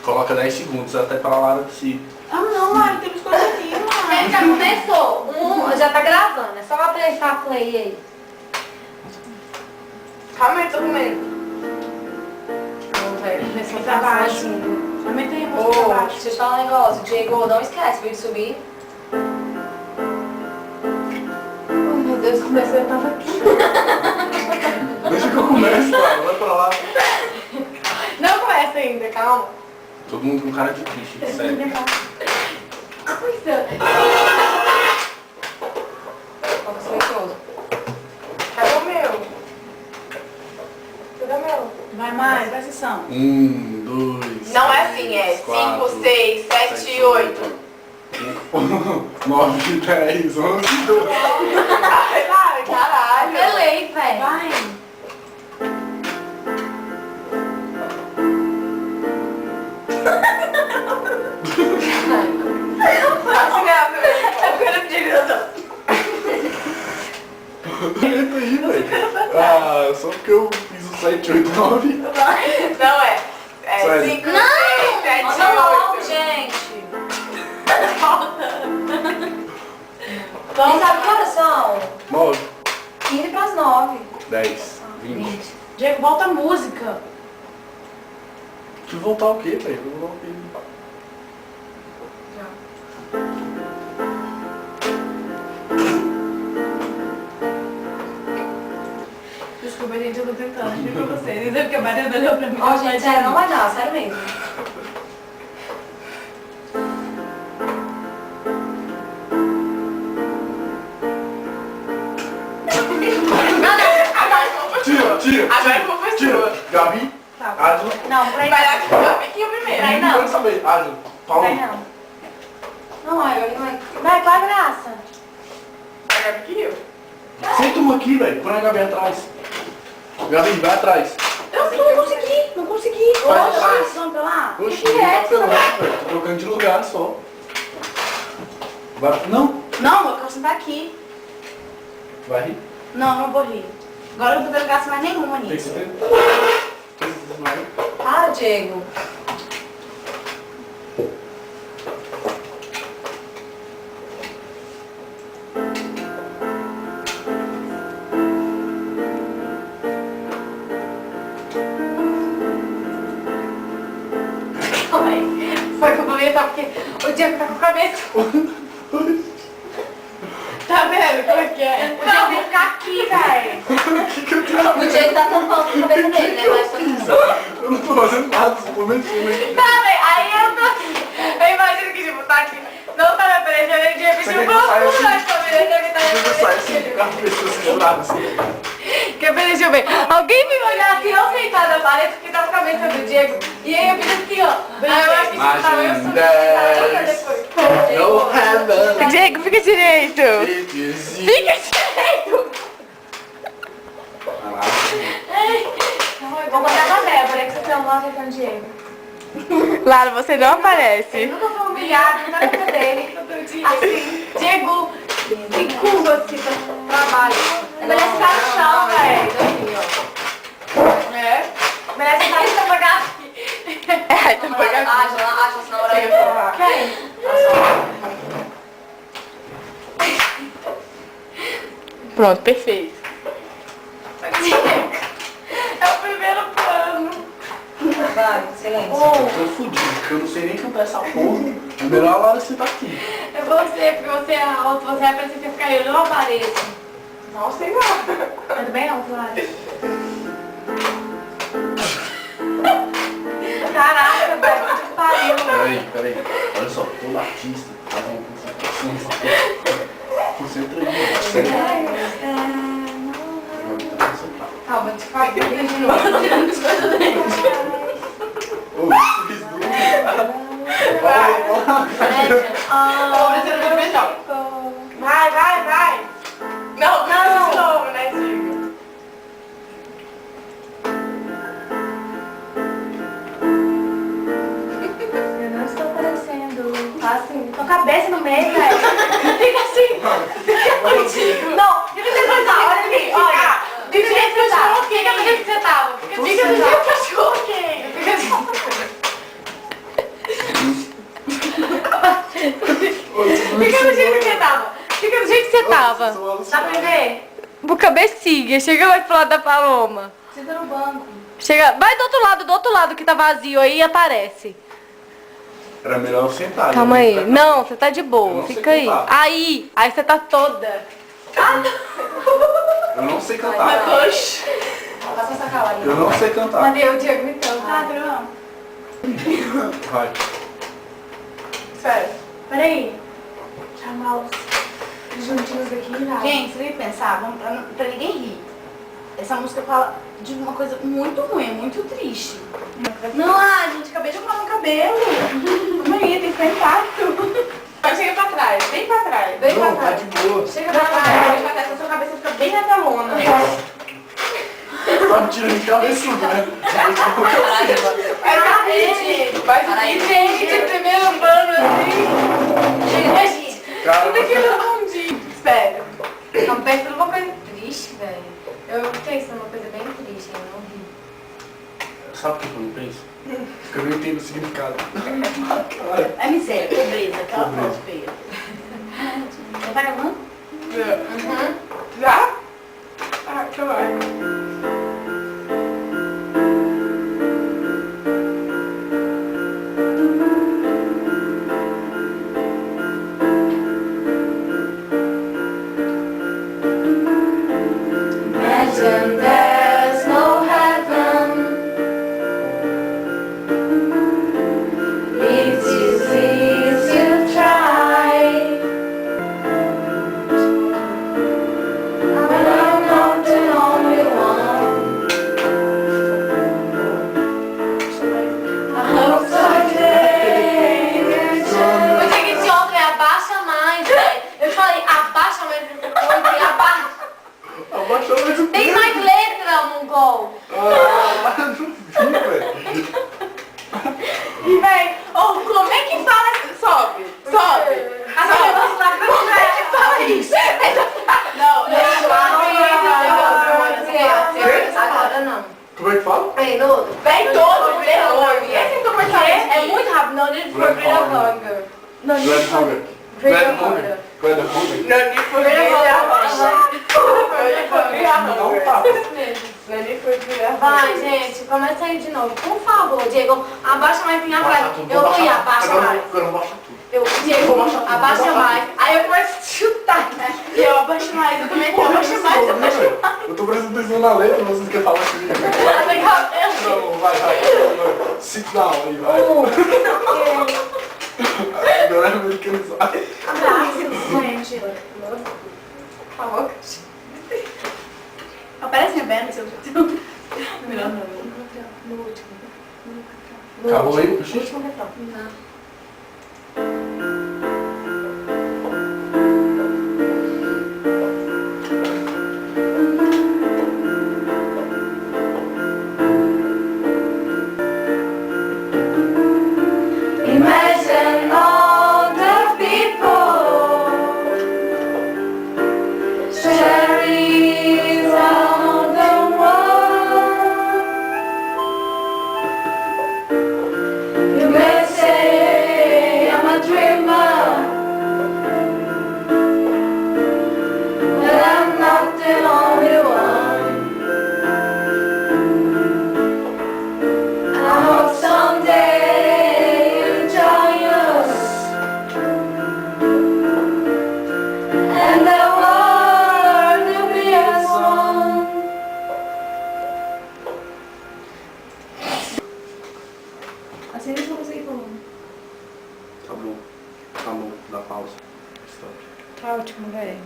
Coloca 10 segundos até pra Lara se... Ah, não, Lara, tem biscoito aqui, Lara. Ele já começou. Já tá gravando. É só apertar play aí. Calma aí, tô comendo. Começou Pra baixo. assim. Aumenta aí a música pra Ô, baixo. deixa eu te falar um negócio. Diego, não esquece, viu, de subir. Oh, meu Deus, comecei, eu tava aqui. Deixa que eu comece, Lara. Vai pra lá. Não começa ainda, calma. Todo mundo com cara de triste, sério. Coisa. Foca silencioso. Cadê o meu? Cadê o meu? Vai mais, presta atenção. 1, 2... Não é assim, é 5, 6, 7, 8. 9, 10, 11, 12... Ai, caralho. Delay, velho. Vai. Eita aí, velho. Ah, só porque eu fiz o 7, 8, 9. Não é. É Sério? 5, 6, Não! 7, Manda logo, 8. gente. Vamos E sabe que horas são? 9, 15 pras 9. 10, 20. Diego, volta a música. Deixa eu voltar o quê, velho? Vou voltar o quê? Desculpa, gente, eu tô tentando aqui pra vocês. É porque a Mariana olhou pra mim. Ó, gente, sério, não vai dar, sério mesmo. Tira! Agora eu vou pra Tira! sua. Gabi, Tá. Ângelo. Não, por aí Vai não. lá que eu fiquei o primeiro. Vai, Não não. quero saber. Ângelo, Por aí Paulo. não. Não, vai, vai. Vai, qual a graça? Agora que eu. Senta uma aqui, velho. Põe a Gabi atrás. Gabi, vai atrás. Eu não consegui, não consegui. Vai Oxe, atrás. vamos pra lá. Oxe, que não é? tá pelando, velho. Tô trocando de lugar só. Vai... Não. Não, amor, eu quero sentar aqui. Vai rir. Não, não vou rir. Agora eu não tô vendo graça mais nenhuma Tem nisso. certeza? Tem certeza, não é? Para, Diego. Calma aí. Foi complementar porque o Diego tá com a cabeça. Tá vendo como é que é? O Diego tem que ficar aqui, velho. O que eu tenho? O Diego tá tampando a cabeça dele, né? Mas só que... Eu não tô fazendo nada, só tô mexendo aqui. Tá, velho. Aí eu tô aqui. Eu imagino que, tipo, tá aqui. Não tá me aparecendo. E de repente Você eu quer que vou eu saia pular assim? de família. Deve estar me Eu saio assim, aparecendo. com a cabeça segurada assim. Quer ver? Deixa eu ver. Alguém me olhar assim, eu sentada na parede, porque tá com a cabeça do Diego. E aí eu fiz aqui, ó. Aí eu acho que isso tava eu subindo. No heaven. Diego, fica direito. It is you. Fica direito. Vou botar na Débora, que você tem um nome com o Diego. Lara, você não Ele aparece. nunca foi humilhado, nunca na vida dele. Assim, Diego, em curva assim, pra baixo. Merece estar no chão, velho. É? Merece estar no chão pra cá. É, tá pagando. Acha, na hora Chega pra lá. Quem? Pronto, perfeito. É o primeiro plano. Vai, silêncio. Eu tô fudido, porque eu não sei nem cantar essa porra. É melhor a Lara sentar aqui. É você, porque você é alto, você é pra você ficar eu não apareço. Não sei não. Tudo bem não, Clara? Caraca, velho, que pariu. Peraí. Olha só, todo artista faz uma concentração. Concentra aí, concentra. Calma, te falo, continua tirando as coisas dele. Ô, vocês duas. Vai. Não, não. De novo, né, Diego? Eu não estou aparecendo. Tá assim, com a cabeça no meio, velho. Fica assim. Fica contigo. Não, fica sentada. Olha aqui, olha. Do jeito que eu te coloquei. Fica do jeito que você tava. Fica do jeito que eu te coloquei. Fica assim. Fica do jeito que você tava. Fica do jeito que você tava. Dá pra ver? Por cabecinha. Chega mais pro lado da Paloma. Senta no banco. Chega, vai do outro lado que tá vazio aí e aparece. Era melhor eu sentar. Calma né? aí. Não, você tá de Eu boa. não sei Fica aí. cantar. Aí você tá toda. Eu não sei Mas, cantar. poxa. Passa essa calma Eu não sei cantar. Mandei o Diego então. Padrão. Vai. Sério. Peraí. Chamar os juntinhos aqui, né? Gente, você tem que pensar, vamos pra ninguém rir. Essa música fala de uma coisa muito ruim, muito triste. Não, gente, acabei de arrumar meu cabelo. Maria, tem que ficar intacto. Chega pra trás, bem pra trás. Bem Não, pra tá trás. de boa. Chega pra trás, bem pra trás, a sua cabeça fica bem na telona. Tá me tirando de cabeçudo, né? Vai pra frente. Vai subir, gente, primeiro plano assim. Chega, gente. Cara, Tudo aquilo escondido. Espera. Não pensa numa coisa triste, velho. Eu penso numa coisa bem triste, eu não ri. sabe o que eu não penso? Porque eu não entendo o significado. É miséria, pobreza, aquela Pobreza. foto feia. Já tá gravando? Já? Ah, que vai. Imagine there's no heaven. It's easy to try. But I'm not the only one. I hope someday you Eu change. tinha que te ontem, abaixa mais, velho. Eu falei, abaixa mais essa coisa e abaixa. Abaixou mais um Tem mais letra, Mongol. E vem, como é que fala? Sobe, sobe. Como é que fala isso? Não, Agora não. Como é que fala? Vem, Nudo. vem todo, vergonha. Esse é o comercial. É muito rápido, não, ele foi Red Brilha Hunger. Hunger. Não, Red ele foi Hunger. Brilha Red Hunger. Hunger. Red Hunger. Não, ele foi Brilha Hunger. Não, tá. Não, ele foi Brilha Hunger. Vai, gente, começa aí de novo. Por favor, Diego, abaixa mais minha Baixa frase. tudo, Eu vou fui, baixar. abaixa Agora mais. eu vou baixar tudo. Diego, abaixa mais. Aí eu começo a chutar, né? E eu abaixo mais, eu também abaixo mais, eu abaixo mais. Eu tô prestando atenção na letra, vocês querem falar comigo. Até cabelo. Não, vai. Sit down aí, vai. Agora é americanizado. Abraços, gente. Por favor. Aparece bem no seu Melhor não. No último. Acabou aí, No Puxinho? último refrão. Imagine all the people cherries on the wall. You may say I'm a dreamer, but I'm not the only one. I hope someday you'll join us, and the world will be as one. Assim eles vão conseguir falar. Tá bom, dá pausa. Stop. Tá ótimo, velho.